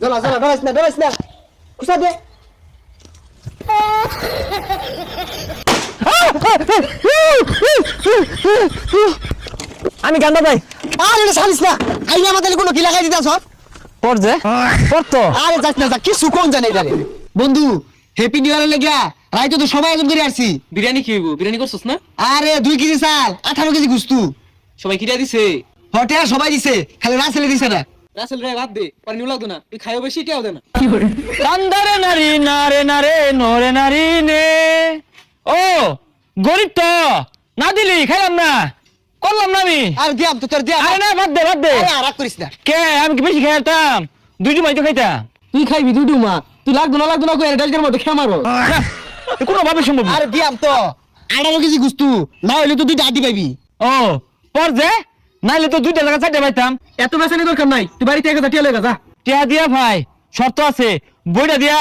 জ্বলা জ্বলা ডরাইস না খুশা দে আমি গান্ডা ভাই আরে এটা ছাড়িস না আই আমাদের কোনো কি লাগাই দিতাছ পর যে পর তো আরে যাস না যা কি সুকোন জানে এটা রে বন্ধু হ্যাপি নিউ ইয়ার লাগিয়া রাইতো তো সবাই আয়োজন করে আসছি বিরিয়ানি কি হইব বিরিয়ানি করছস না আরে 2 কেজি চাল 18 কেজি গুস্তু সবাই কিরা দিছে হটে সবাই দিছে খালি রাসেলে দিছে না রাসেল রে বাদ দে পরে নিউ লাগতো না তুই খাইও বেশি এটাও দে না কান্দারে নারী নারে নারে নরে নারী নে ও গরিব তো না দিলি খাইলাম না করলাম না আমি আর দিয়াম তো তোর দিয়া আরে না বাদ দে আরে আর রাগ করিস না কে আমি কি বেশি খাইতাম দুইটি মাই তো খাইতাম তুই খাইবি দুডু মা তুই লাগতো না কই ডালকের মতো খেয়ে মারো কোনো ভাবে সম্ভব না। আরে দিয়াম তো 18 কেজি গুস্তু না হইলে তো দুইটা আদি পাইবি ও পর যে নাইলে তো দুইটা জায়গা চারটে পাইতাম এত বেসানি দরকার নাই তুই বাড়িতে 1000 টাকা লয়ে যা টিয়া দিয়া ভাই শর্ত আছে বইটা দিয়া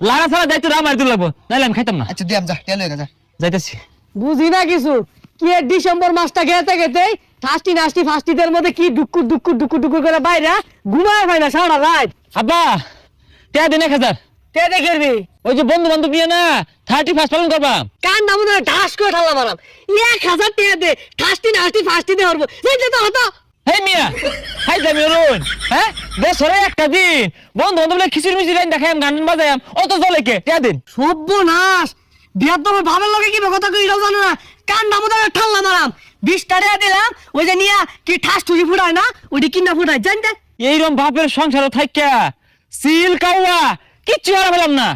লাগা ছাড়া দায়িত্ব আমার দিতে লাগবো নাইলে আমি খাইতাম না আচ্ছা দিয়াম যা তেল হয়ে যা যাইতেছি বুঝি না কিছু কি এর ডিসেম্বর মাসটা গেতেই নাস্টি ফাস্টিদের মধ্যে কি ডুকুর করে বাইরে ঘুমায় হয় না সারা রাত আব্বা টিয়া দিন 1000 তে দেখবি ওই যে বন্ধু বান্ধব নিয়ে না 31 পালন করবা কান নাম ধরে ঢাস করে ঠাল্লা মারাম 1000 টাকা দে নাস্টি ফাস্টিতে হরবো যেটা তো হতো হে মিয়া হাই যাবি রুন হ্যাঁ বছরে একটা দিন বন্ধু বান্ধব খিচুড়ি মিচুড়ি দেখাম গান বাজায়াম অত জলে কে টিয়া দিন সর্বনাশ বিয়ার তোমার ভাবের লগে কি কথা কই এটাও জানো না কান নাম ধরে ঠাল্লা মারাম 20 টাকা দিলাম ওই যে নিয়া কি ঠাস টুসি ফুটায় না ওইটি কিনা ফুটায় জানতে এইরকম বাপের সংসার থাইকা সিল কাওয়া কিচ্ছু হারা পেলাম না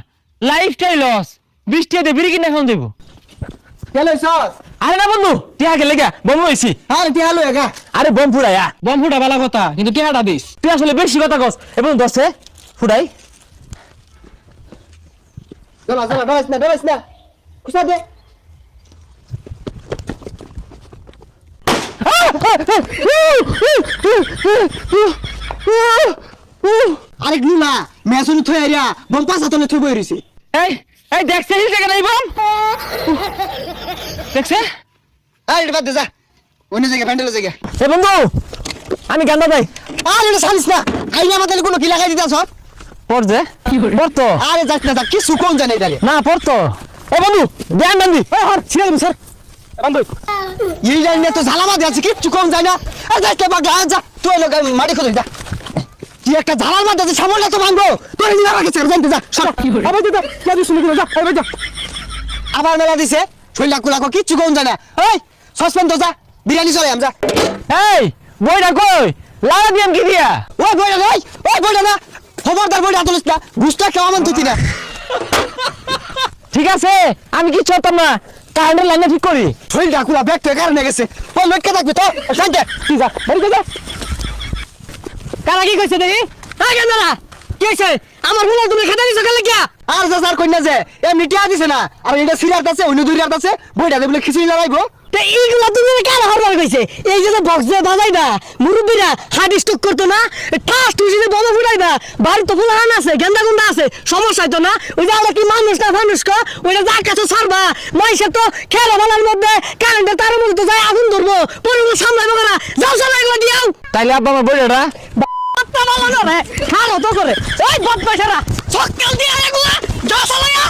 লাইফটাই লস 20 টাকা দিয়ে বিড়ি কিনে এখন দেবো তেল হইছস আরে না বন্ধু টিয়া গেলে গা বম হইছি আরে তেল হয়ে গা আরে বম ফুড়াইয়া বম ফুটা বালা কথা কিন্তু টিয়াটা দিস তুই আসলে বেশি কথা কস এবং দশে ফুড়াই জ্বলা ডরাইস না খুশা দে আরে গুলা মেসুনি থই আরিয়া বম পাঁচ হাতনে থই বই রইছে এই এই দেখছে এই জায়গা নাই বম দেখছে আরে এটা বাদ দে যা অন্য জায়গা প্যান্ডেলে জায়গা এ বন্ধু আমি গান্ডা ভাই আরে এটা ছাড়িস না আই আমাদের কোনো কি লাগাই দিতাছ পর যে পর তো আরে যাস না যা কি সুকোন জানে এটা রে না পর তো এ বন্ধু ধ্যান বান্ধি এই হর ছিড়ে দিবি স্যার বন্ধু এই জানি তো ঝালামা দিয়ে আছে কিচ্ছু কম যায় না আর যাই কে বাগা যা তুই লোক মাটি খোঁজ যা তুই একটা ঝালার মধ্যে যে সামনে তো ভাঙবো তুই নিয়ে আমাকে ছেড়ে জানতে যা সর আবার যা যা শুনে যা আবার যা আবার মেলা দিছে শৈলা কুলাকো কিচ্ছু কম যায় না এই সসপেন তো যা বিরিয়ানি চলে আম যা এই বইটা কই লাগা দিয়াম কি দিয়া ওই বইটা নয় ওই বইটা না খবরদার বইটা তুলিস না গুস্তা কেমন মান তুই না ঠিক আছে আমি কি চলতাম না কারেন্টের লাইনে ঠিক করি শৈলটা কুলা ব্যাগ থেকে কারণে গেছে ওই লোককে থাকবি তো জানতে তুই যা বাড়ি যা কারা কি কইছে দেখি আগে দাঁড়া কি হইছে আমার হুলা তুমি খেতে দিছো কেন কিয়া আর যা স্যার কইনা যে এমনি টিয়া দিছে না আর এটা সিরিয়াস আছে অন্য দুই রাত আছে বইটা দেবলে খিচুড়ি লাগাইবো তে এইগুলা তুমি কারা হরবার কইছে এই যে বক্স দিয়ে বাজাই না মুরব্বিরা হার্ট স্ট্রোক করতো না ঠাস টুসিতে বম ফুটাই না বাড়ি তো ফুলাহান আছে গেন্দা গুন্দা আছে সমস্যা তো না ওই যে আমরা কি মানুষ না মানুষ কা ওইটা যার কাছে ছাড়বা মাইসে তো খেলা বানার মধ্যে কারেন্টের তারের মধ্যে তো যায় আগুন ধরবো পরিবার সামলাইবো না যাও সবাই এগুলো দিয়াও তাইলে আব্বা আমার বইটা বাপ্পা ভালো না রে খালো তো করে ওই বদমাইশেরা সকাল দিয়ে এগুলা যা চালায়া